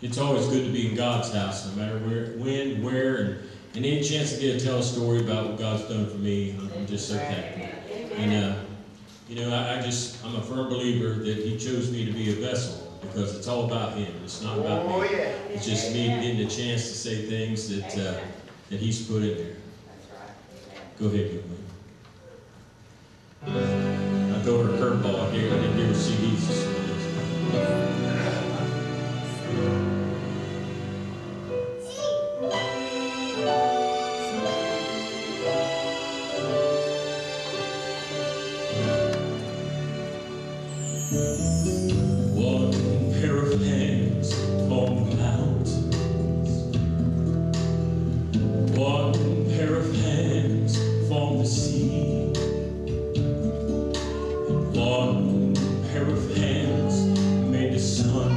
It's always good to be in God's house, no matter when, where, and any chance to get to tell a story about what God's done for me. I'm just so thankful. And you know, I'm a firm believer that He chose me to be a vessel because it's all about Him. It's not about me. It's just me getting a chance to say things that He's put in there. Go ahead, Gilman. I throw her a curveball. I didn't give her CDs this morning. One pair of hands on the mountains, one pair of hands from the sea, and one pair of hands made the sun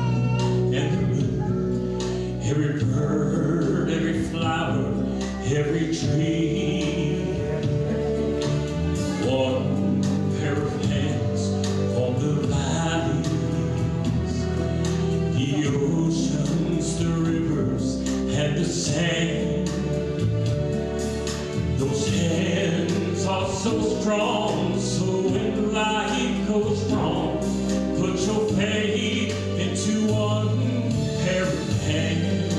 and the moon, every bird, every flower, every tree. One pair of hands on the valleys, the oceans, the rivers, and the sand. Those hands are so strong, so when life goes wrong, put your faith into one pair of hands.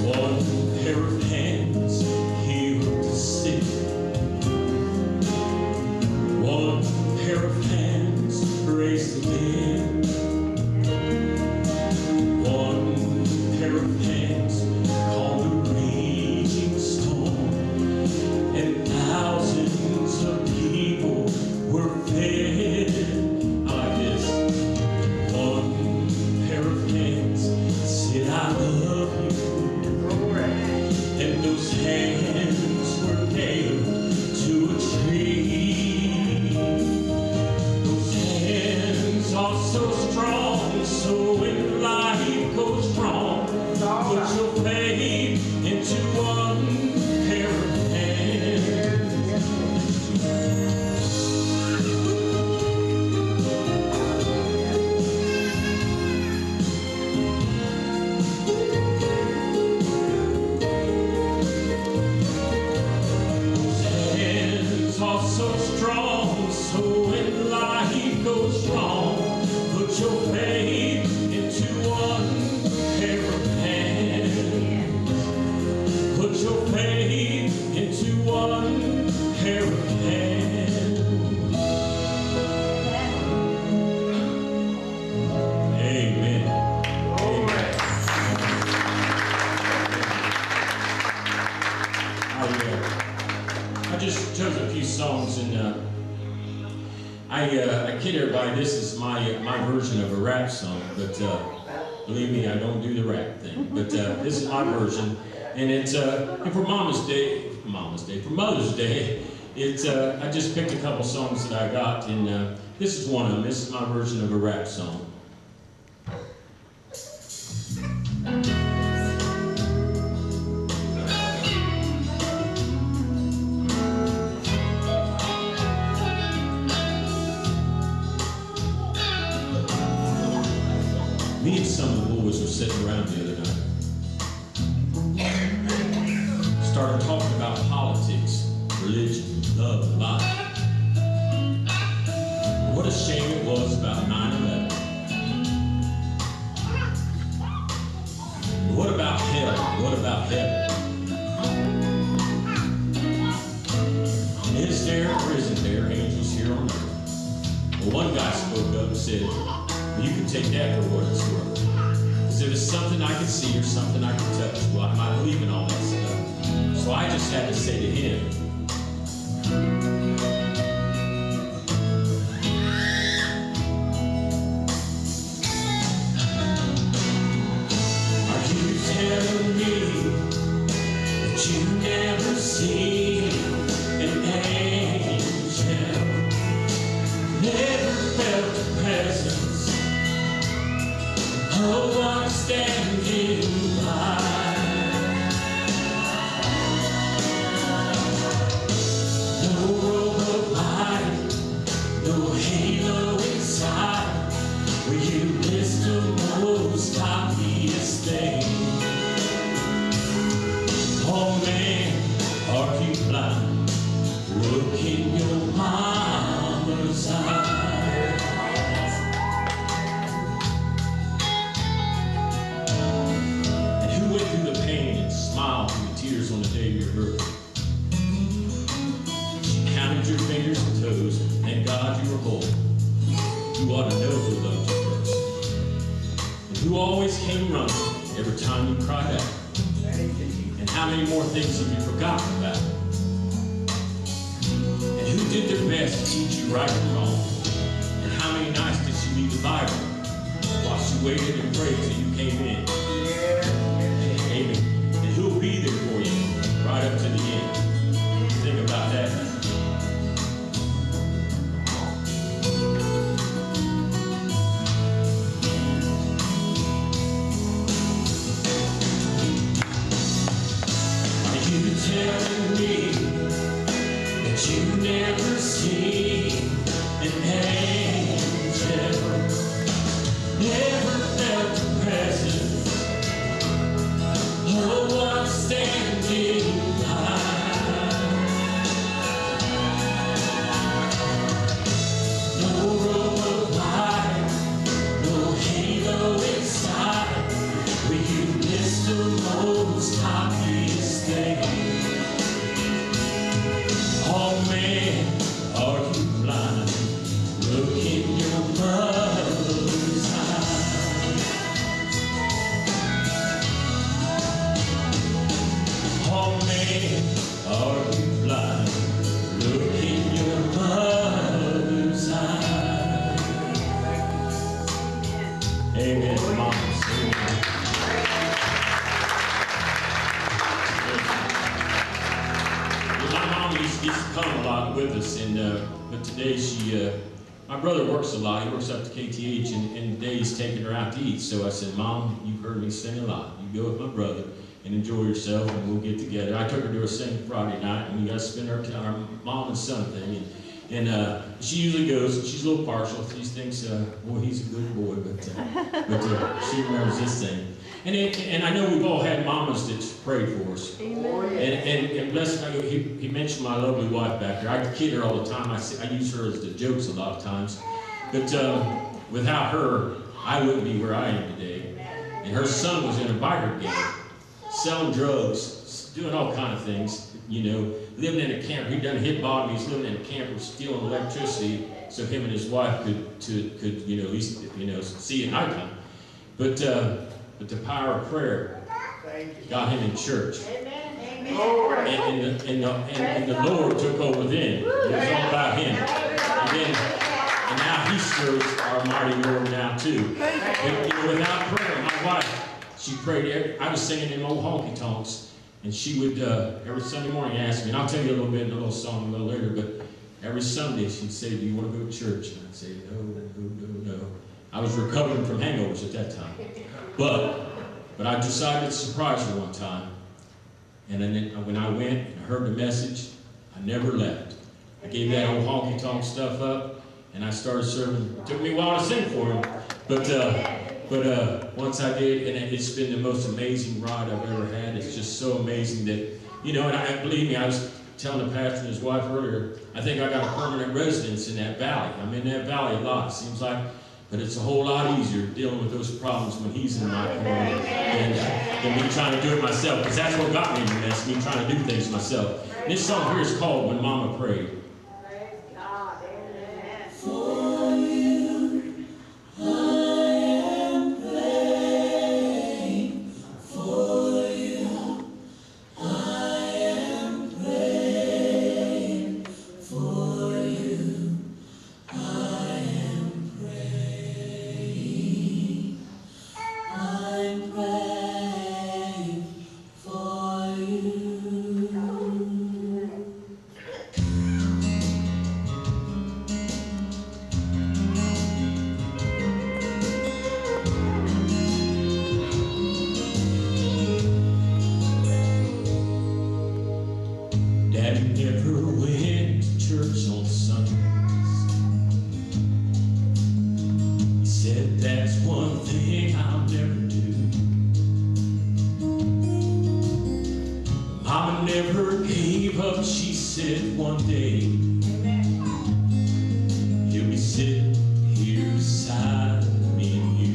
One pair of hands healed the sick. One pair of hands raised the dead. One pair of hands calmed the raging storm, and thousands of people were fed. I like this. One pair of hands said, I love you. And those hands were nailed to a tree. Those hands are so strong, so when life goes wrong, put your faith into one pair of hands. Are so strong, so when life goes wrong, put your faith into one pair of hands. Put your faith into one pair of hands. Amen. Amen. I just chose a few songs, and I kid everybody, this is my version of a rap song, but believe me, I don't do the rap thing. But this is my version, and it's and for Mother's Day, it's I just picked a couple songs that I got, and this is one of them. This is my version of a rap song. Me and some of the boys were sitting around the other night. Started talking about politics, religion, love, and life. What a shame it was about 9/11. What about hell? What about heaven? Is there or isn't there angels here on earth? Well, one guy spoke up and said, you can take that for what it's worth. Because if it's something I can see or something I can touch, well, I'm not believing all that stuff. So I just had to say to him, are you telling me that you never seen an angel, never felt the presence of one standing by? No robe of light, no halo inside, where you lift them God you were whole. You ought to know who loved you first. And who always came running every time you cried out. And how many more things have you forgotten about? And who did their best to teach you right and wrong? And how many nights did you leave the Bible while she waited and prayed till you came in? Amen. And who'll be there for you right up to the end? Think about that now. Telling me that you never seen an angel, never felt the presence of one standing by. No robe of light, no halo inside, where you miss the most obvious thing. Oh man, are you blind? Look in your mother's eyes. Oh man, are you blind? Look in your mother's eyes. Amen, Mom. Used to come a lot with us, and but today my brother works a lot. He works up to KTH, and today he's taking her out to eat. So I said, Mom, you've heard me sing a lot. You go with my brother and enjoy yourself, and we'll get together. I took her to a sing Friday night, and we got to spend our mom and son thing. And she usually goes, and she's a little partial. She thinks, boy, he's a good boy, but she remembers this thing. And I know we've all had mamas that prayed for us. Amen. And bless her, he mentioned my lovely wife back there. I kid her all the time. I use her as the jokes a lot of times. But without her, I wouldn't be where I am today. And her son was in a biker gang, selling drugs, doing all kind of things, you know, living in a camper. He'd done hit bottom. He's living in a camper, stealing electricity, so him and his wife could you know, at least, you know, see at nighttime. But the power of prayer got him in church. Amen. And the Lord took over then. It was all about him. And now he serves our mighty Lord now too. But, you know, without prayer, my wife, she prayed. I was singing them old honky tonks, and she would every Sunday morning ask me, and I'll tell you a little bit in a little song a little later, but every Sunday she'd say, do you want to go to church? And I'd say, no. I was recovering from hangovers at that time. But I decided to surprise her one time. And then when I went and heard the message, I never left. I gave that old honky-tonk stuff up, and I started serving. It took me a while to sing for him. But once I did, and it's been the most amazing ride I've ever had. It's just so amazing that, you know, and believe me, I was telling the pastor and his wife earlier, I think I got a permanent residence in that valley. I'm in that valley a lot, it seems like. But it's a whole lot easier dealing with those problems when he's in my corner than me trying to do it myself. Because that's what got me in the mess, me trying to do things myself. And this song here is called When Mama Prayed. Praise God. Amen. For you, I am praying. For you, I am praying. For you, I am praying. I'm praying for you. Daddy never went to church on Sundays. He said, that's one thing I'll never do. Mama never gave up, she said one day, he'll be sitting here beside me and you.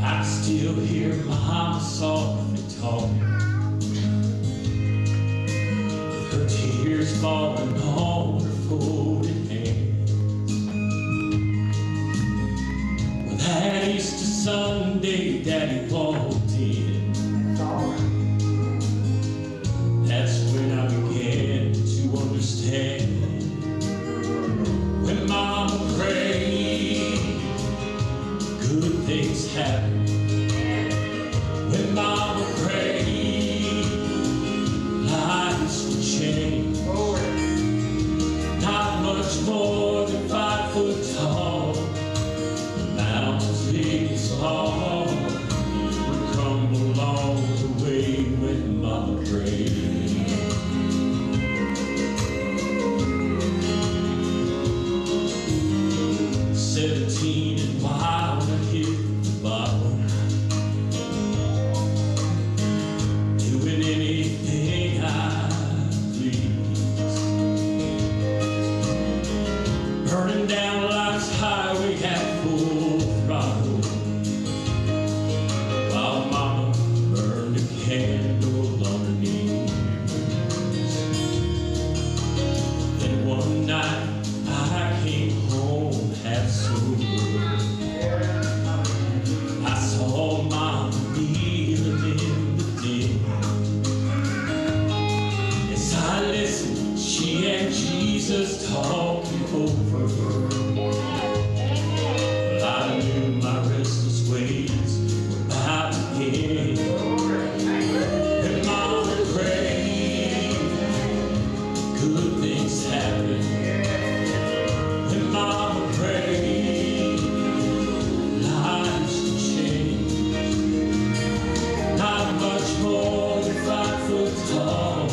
I still hear Mama softly talking, her tears falling holding on her folded hands. Well, that Easter Sunday Daddy walked in. That's when I began to understand. When Mama prayed, good things happen. When Mama prayed, lives would change. Not much more than 5 foot tall, mountains big and small would crumble along the way when Mama prayed. 17 and wild, I hit the bottom, doing anything I please, burning down life's highway at full throttle, while Mama burned a candle on her knees. Then one night I came home half sober. I saw Mama kneeling in the dim. As I listened, she and Jesus talking over her. Well, I knew my restless ways were about to end. When Mama prayed, good things happen. When Mama prayed, lives would change. Not much more than 5 foot tall,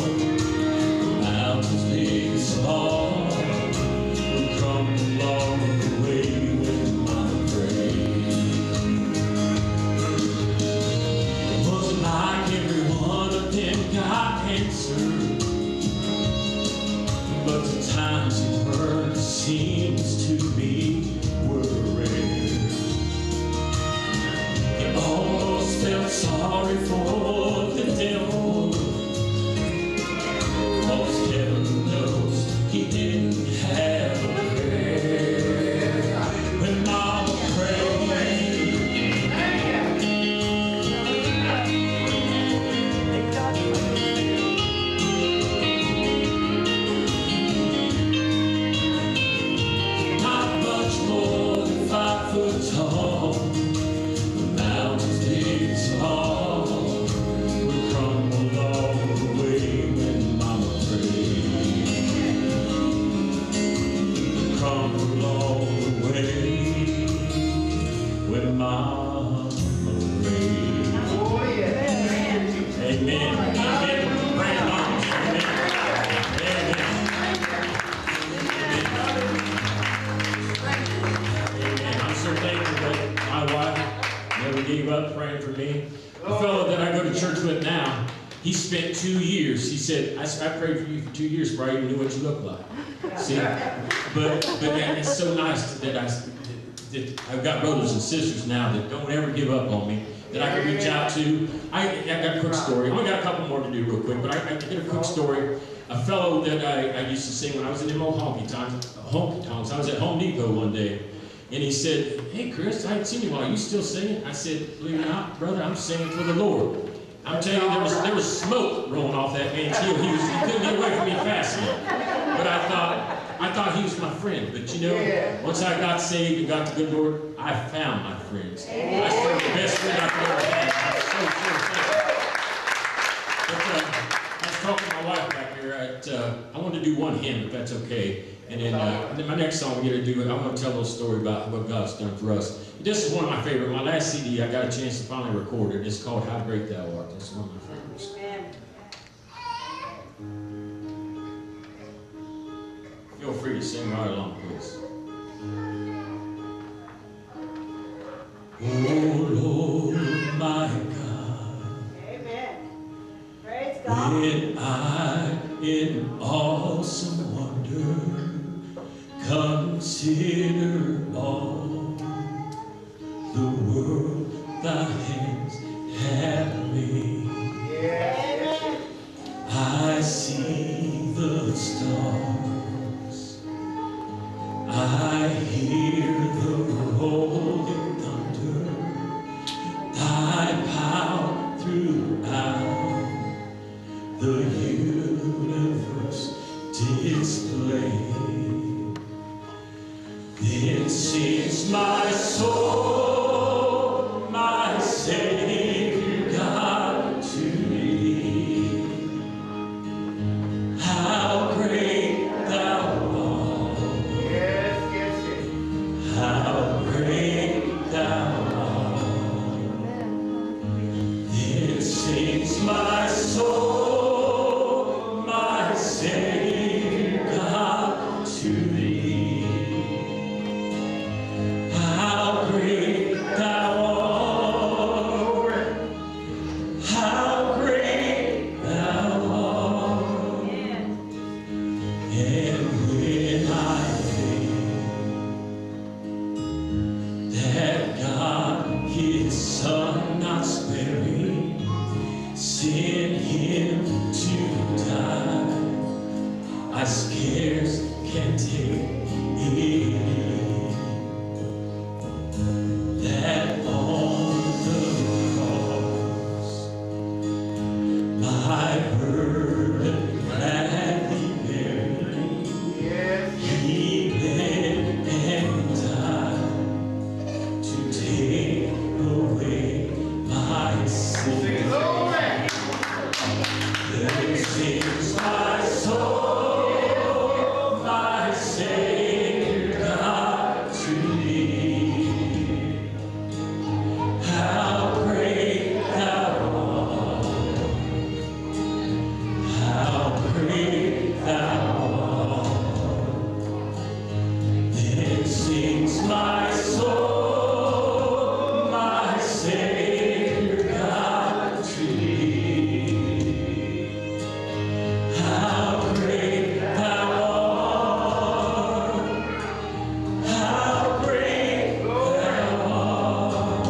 mountains big and small would crumble along the way when Mama prayed. It wasn't like every one of them got answered, but the times it were, seems to me, were rare. It almost felt sorry for the devil, 'cause heaven knows he didn't have a prayer. When Mama prayed, not much more than 5 foot tall, the mountains big and small would crumble all the way when Mama prayed. Crumble all the way when Mama prayed. Amen. Amen. Pray along. Amen. Amen. I'm so thankful that my wife never gave up praying for me. The fellow that I go to church with now, he spent 2 years. He said, I prayed for you for 2 years before I even knew what you looked like. See? But man, it's so nice that I've got brothers and sisters now that don't ever give up on me, that I can reach out to. I got a quick story. I only got a couple more to do real quick, but I did a quick story. A fellow that I used to sing when I was in them old honky tonks. I was at Home Depot one day, and he said, "Hey Chris, I haven't seen you in a while. Are you still singing?" I said, "Believe it or not, brother, I'm singing for the Lord." I'm telling you, there was smoke rolling off that man's heel. He couldn't get away from me fast enough. But I thought he was my friend. But you know, once I got saved and got the good Lord, I found my friends. I served the best friend I could ever have. I'm so thankful. But I was talking to my wife back here. I wanted to do one hymn, if that's okay. And then my next song we're going to do, I want to tell a little story about what God's done for us. This is one of my favorite. My last CD, I got a chance to finally record it. It's called How Great Thou Art. That's one of my favorites. Feel free to sing right along, please. Oh Lord, my God. Amen. Praise God. When I in awesome wonder consider all the world thy hands have made, I see the stars I hear the rolling thunder, thy power throughout the universe display. Then sings my soul, my Savior God to thee. How great thou art! Yes, yes, yes. How great thou art! Then sings my soul, my Savior God to thee. How great thou art! How great thou art! And when I think that God His Son not sparing sent Him to die, I scarce can take it in. That on the cross my burden gladly bearing, Yes, He bled and died to take away my sin. glory. Then sings my soul, my Savior God to thee. How great thou art! How great thou art! Then sings my soul, my Savior God to thee. How great thou art! How great thou art!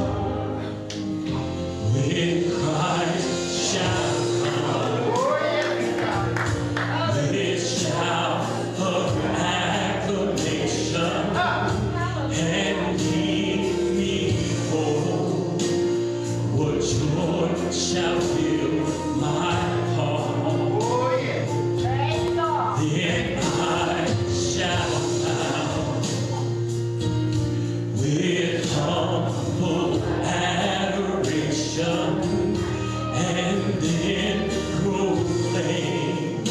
When Christ shall come Oh, yes, God. with His shout of acclamation, and lead me home, what joy shall fill my heart. Oh, yes. Praise God. Then I shall bow with humble adoration, and then proclaim,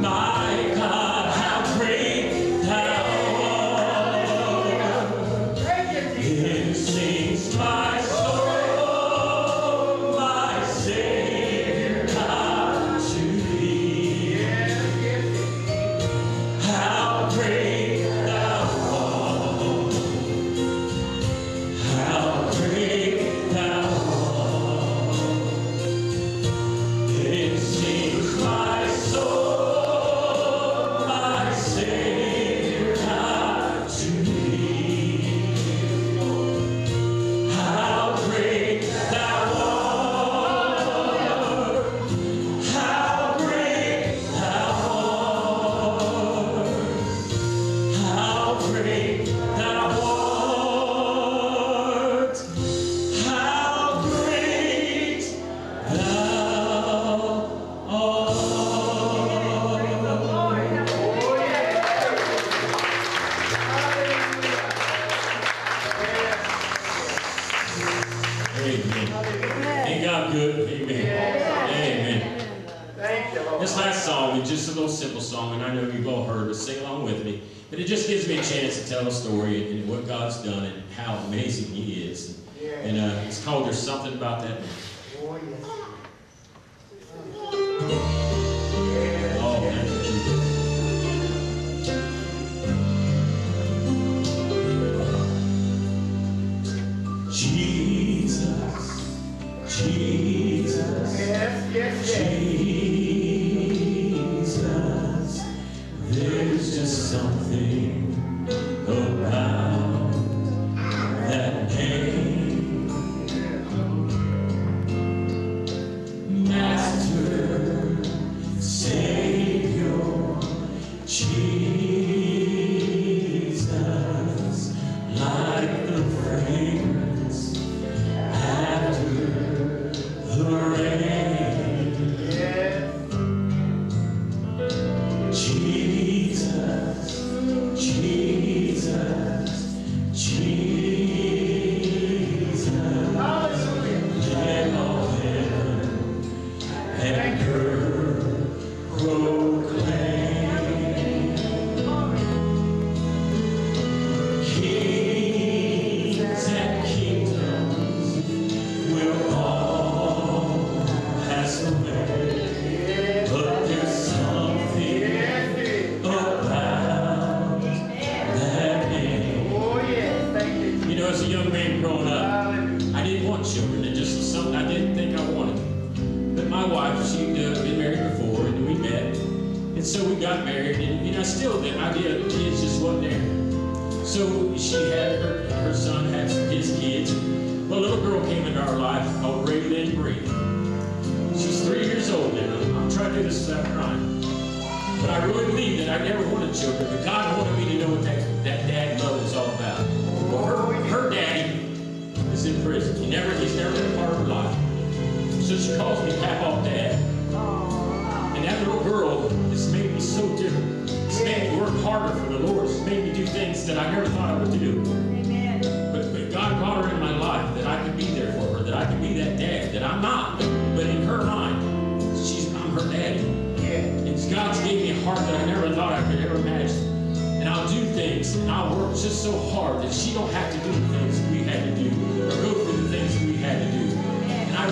my God, how great thou art. Thank you, Jesus. Then sings my soul, my Savior God to thee. Yes, yes, How great thou art! How great thou art! Then sings my soul, my Savior God to thee. How great thou art! How great thou art! How great thou art! How great Amen. Ain't God good? Amen. Amen. thank you, Lord. This last song is just a little simple song, and I know you've all heard it. Sing along with me. But it just gives me a chance to tell a story and what God's done and how amazing He is. And it's called There's Something About That Man. Oh, yes. Oh, thank you, Jesus. Jesus. Yes, yes, yes. Jesus, there's just something about that name. Master, Savior, Jesus. we got married, and still the idea of kids just wasn't there. So she had her son had his kids. Well, a little girl came into our life called Raylan Bree. She's 3 years old now. I'm trying to do this without crying. But I really believe that I never wanted children, but God wanted me to know what that dad love was all about. Well, her daddy is in prison. He's never been a part of her life. So she calls me Papaw Dad. And that little girl has made me so different. It's made me work harder for the Lord. It's made me do things that I never thought I would do. Amen. But God brought her in my life that I could be there for her, that I could be that dad, that I'm not. But in her mind, I'm her daddy. And God's gave me a heart that I never thought I could ever imagine. And I'll do things, and I'll work just so hard that she don't have to do the things that we had to do, or go through the things that we had to do. And I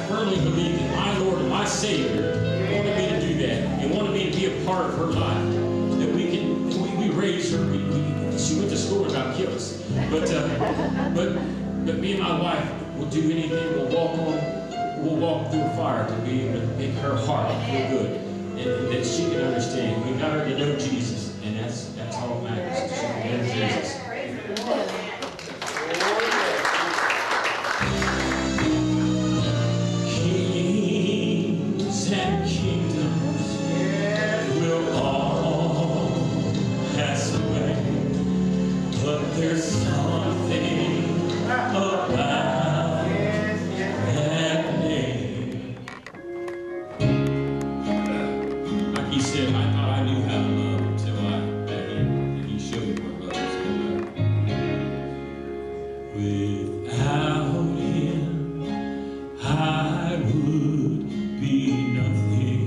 firmly believe that my Lord and my Savior wanted me to do that. And wanted me to be a part of her life. That we raised her. She went to school and about killed us. But me and my wife will do anything. We'll walk through fire to be able to make her heart feel good. And that she can understand. We got her to know Jesus, and that's all that matters. She can know Jesus. Kings and kingdoms will all pass away, but there's something about that name. Like he said, I thought I knew how to love until I met him, and he showed me what love is about. Without him, I would be nothing.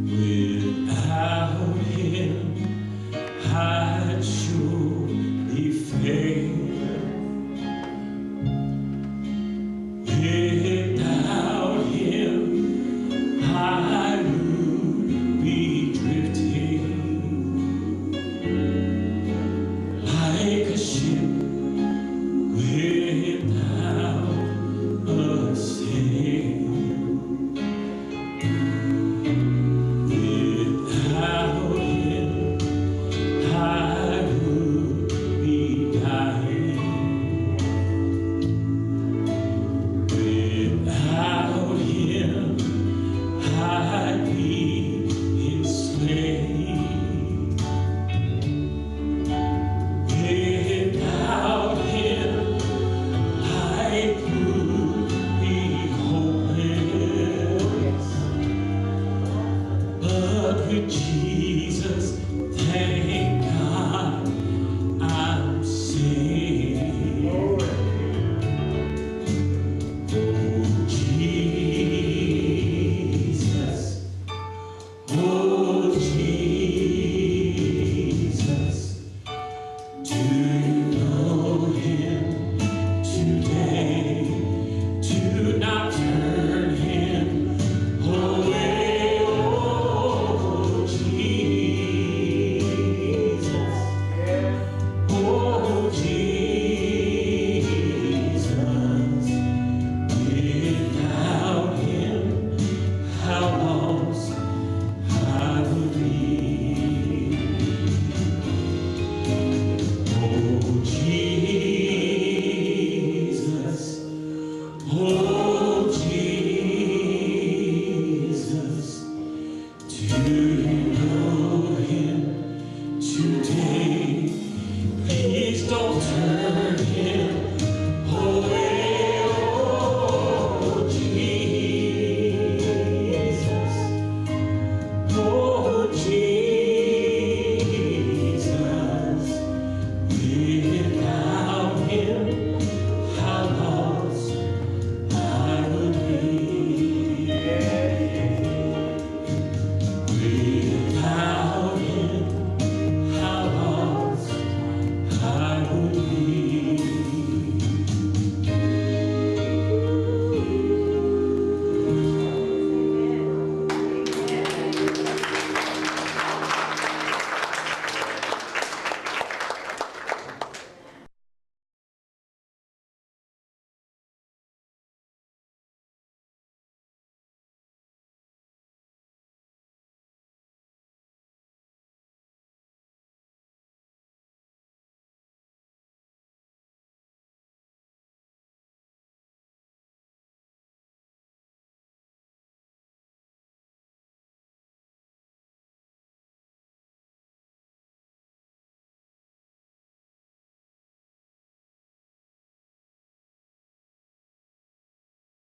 Without him, I'd surely fail. Without him, I would be drifting like a ship without a sail. Without him, I would be dying. Without him, I'd be enslaved. Without him, life would be hopeless. But with Jesus, thank God, I'm saved. Oh Jesus, do you know him today? Do not turn him away. Oh Jesus, oh Jesus, without him, how lost I would be. Oh Jesus, oh Jesus, to